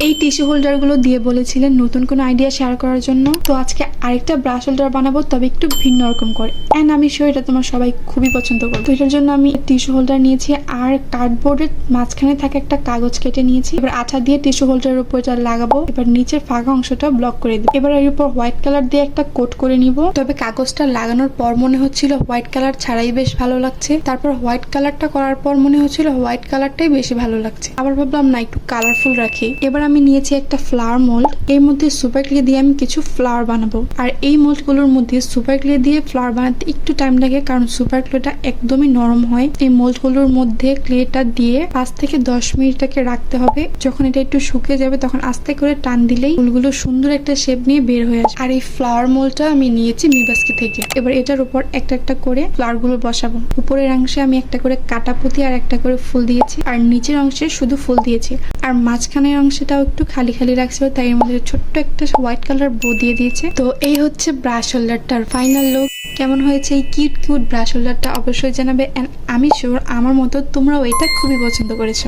এই tissue holder গুলো দিয়ে বলেছিলেন নতুন কোনো আইডিয়া শেয়ার করার জন্য। তো আজকে আরেকটা ব্রাশ হোল্ডার বানাবো, তবে একটু ভিন্ন রকম করে, এন্ড আমি শিওর এটা তোমার সবাই খুবই পছন্দ করবে। তো এটার জন্য আমি টিস্যু হোল্ডার নিয়েছি আর কার্ডবোর্ডের মাঝখানে থাকা একটা কাগজ কেটে নিয়েছি। এবার আঠা দিয়ে টিস্যু হোল্ডারের উপর এটা লাগাবো। এবার নিচের ফাঁকা অংশটা ব্লক করে দিব। এবার এর উপর হোয়াইট কালার দিয়ে একটা কোট করে নিব। তবে কাগজটা লাগানোর পর মনে হচ্ছিল হোয়াইট কালার ছাড়াই বেশ ভালো লাগছে। তারপর হোয়াইট কালারটা করার পর মনে হচ্ছিল হোয়াইট কালারটাই বেশি ভালো লাগছে। আবার ভাবলাম না, একটু কালারফুল রাখি। এবার আমি নিয়েছি একটা ফ্লাওয়ার মোল্ড। এর মধ্যে সুপার ক্লে দিয়ে আমি কিছু ফ্লাওয়ার বানাবো। আর এই মোল্ড গুলোর মধ্যে সুপার ক্লে দিয়ে ফ্লাওয়ার বানাতে একটু টাইম লাগে, কারণ সুপার ক্লেটা একদমই নরম হয়। এই মোল্ড গুলোর মধ্যে ক্লেটা দিয়ে 5 থেকে 10 মিনিটটাকে রাখতে হবে। যখন এটা একটু শুকিয়ে যাবে তখন আস্তে করে টান দিলেই ফুলগুলো সুন্দর একটা শেপ নিয়ে বের হয়ে আসে। আর এই ফ্লাওয়ার মোল্ডটা আমি নিয়েছি মিবাস্কি থেকে। এবার এটার উপর একটা একটা করে ফ্লাওয়ার গুলো বসাবো। উপরের অংশে আমি একটা করে কাটা পুঁতি আর একটা করে ফুল দিয়েছি, আর নিচের অংশে শুধু ফুল দিয়েছি। আর মাঝখানের অংশটাও একটু খালি খালি রাখছিল, তাই এর মধ্যে ছোট্ট একটা হোয়াইট কালার বো দিয়ে দিয়েছে। তো এই হচ্ছে ব্রাশ হোল্ডারটার ফাইনাল লুক। কেমন হয়েছে এই কিউট কিউট ব্রাশ হোল্ডারটা অবশ্যই জানাবে, এন্ড আমি শিওর আমার মতো তোমরাও এটা খুবই পছন্দ করেছো।